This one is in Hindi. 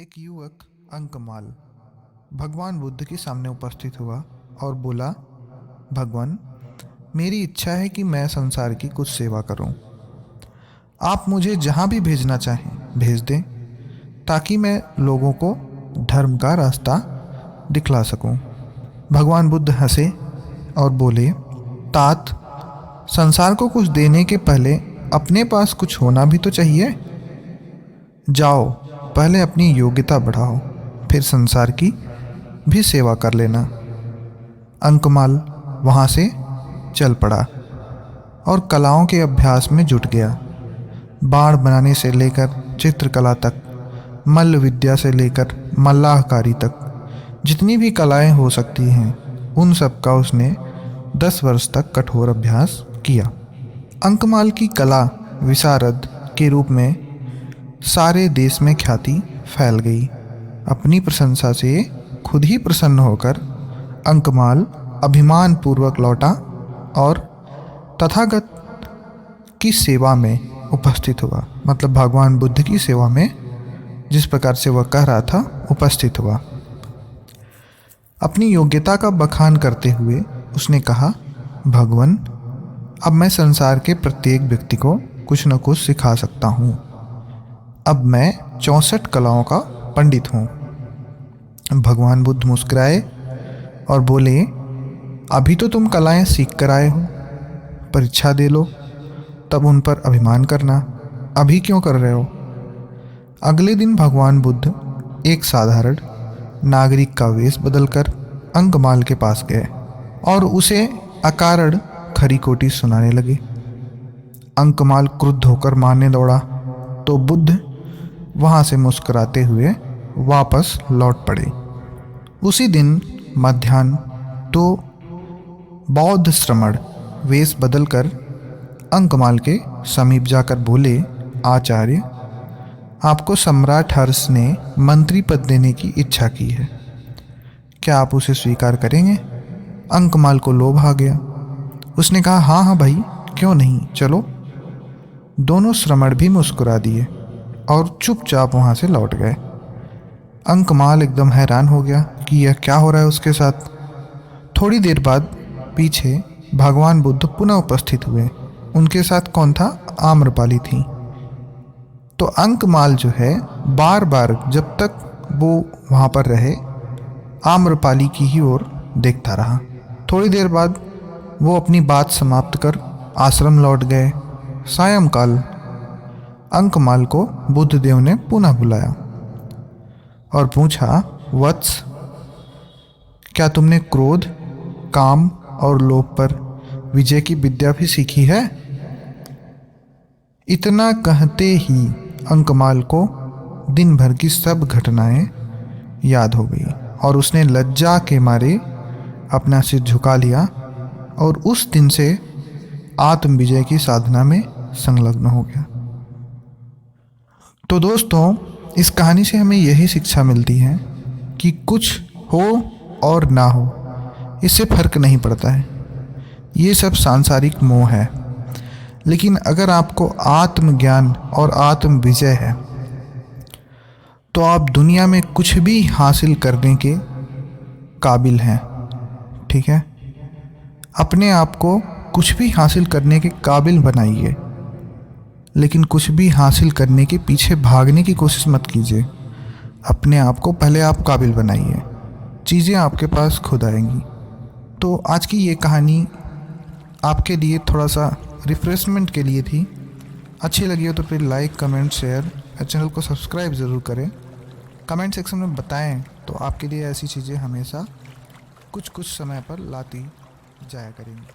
एक युवक अंकमाल भगवान बुद्ध के सामने उपस्थित हुआ और बोला, भगवान, मेरी इच्छा है कि मैं संसार की कुछ सेवा करूं। आप मुझे जहां भी भेजना चाहें भेज दें, ताकि मैं लोगों को धर्म का रास्ता दिखला सकूं। भगवान बुद्ध हंसे और बोले, तात, संसार को कुछ देने के पहले अपने पास कुछ होना भी तो चाहिए। जाओ, पहले अपनी योग्यता बढ़ाओ, फिर संसार की भी सेवा कर लेना। अंकमाल वहां से चल पड़ा और कलाओं के अभ्यास में जुट गया। बाण बनाने से लेकर चित्रकला तक, मल्ल विद्या से लेकर मल्लाहकारी तक, जितनी भी कलाएं हो सकती हैं उन सब का उसने 10 वर्ष तक कठोर अभ्यास किया। अंकमाल की कला विशारद के रूप में सारे देश में ख्याति फैल गई। अपनी प्रशंसा से खुद ही प्रसन्न होकर अंकमाल अभिमान पूर्वक लौटा और तथागत की सेवा में उपस्थित हुआ। मतलब भगवान बुद्ध की सेवा में जिस प्रकार से वह कह रहा था उपस्थित हुआ। अपनी योग्यता का बखान करते हुए उसने कहा, भगवान, अब मैं संसार के प्रत्येक व्यक्ति को कुछ न कुछ सिखा सकता हूँ। अब मैं 64 कलाओं का पंडित हूँ। भगवान बुद्ध मुस्कुराए और बोले, अभी तो तुम कलाएं सीख कर आए हो, परीक्षा दे लो, तब उन पर अभिमान करना। अभी क्यों कर रहे हो? अगले दिन भगवान बुद्ध एक साधारण नागरिक का वेश बदलकर अंकमाल के पास गए और उसे अकारण खरी खोटी सुनाने लगे। अंकमाल क्रुद्ध होकर मारने दौड़ा तो बुद्ध वहां से मुस्कुराते हुए वापस लौट पड़े। उसी दिन मध्याह्न तो बौद्ध श्रमण वेश बदलकर अंकमाल के समीप जाकर बोले, आचार्य, आपको सम्राट हर्ष ने मंत्री पद देने की इच्छा की है, क्या आप उसे स्वीकार करेंगे? अंकमाल को लोभ आ गया। उसने कहा, हाँ हाँ भाई, क्यों नहीं, चलो। दोनों श्रमण भी मुस्कुरा दिए और चुपचाप वहां से लौट गए। अंकमाल एकदम हैरान हो गया कि यह क्या हो रहा है उसके साथ। थोड़ी देर बाद पीछे भगवान बुद्ध पुनः उपस्थित हुए। उनके साथ कौन था? आम्रपाली थी। तो अंकमाल जो है बार बार जब तक वो वहां पर रहे आम्रपाली की ही ओर देखता रहा। थोड़ी देर बाद वो अपनी बात समाप्त कर आश्रम लौट गए। सायंकाल अंकमाल को बुद्धदेव ने पुनः बुलाया और पूछा, वत्स, क्या तुमने क्रोध, काम और लोभ पर विजय की विद्या भी सीखी है? इतना कहते ही अंकमाल को दिन भर की सब घटनाएं याद हो गई और उसने लज्जा के मारे अपना सिर झुका लिया और उस दिन से आत्म विजय की साधना में संलग्न हो गया। तो दोस्तों, इस कहानी से हमें यही शिक्षा मिलती है कि कुछ हो और ना हो, इससे फर्क नहीं पड़ता है। ये सब सांसारिक मोह है। लेकिन अगर आपको आत्मज्ञान और आत्म विजय है तो आप दुनिया में कुछ भी हासिल करने के काबिल हैं। ठीक है? अपने आप को कुछ भी हासिल करने के काबिल बनाइए, लेकिन कुछ भी हासिल करने के पीछे भागने की कोशिश मत कीजिए। अपने आप को पहले आप काबिल बनाइए, चीज़ें आपके पास खुद आएंगी। तो आज की ये कहानी आपके लिए थोड़ा सा रिफ्रेशमेंट के लिए थी। अच्छी लगी हो तो फिर लाइक, कमेंट, शेयर और चैनल को सब्सक्राइब ज़रूर करें। कमेंट सेक्शन में बताएं तो आपके लिए ऐसी चीज़ें हमेशा कुछ कुछ समय पर लाती जाया करेंगी।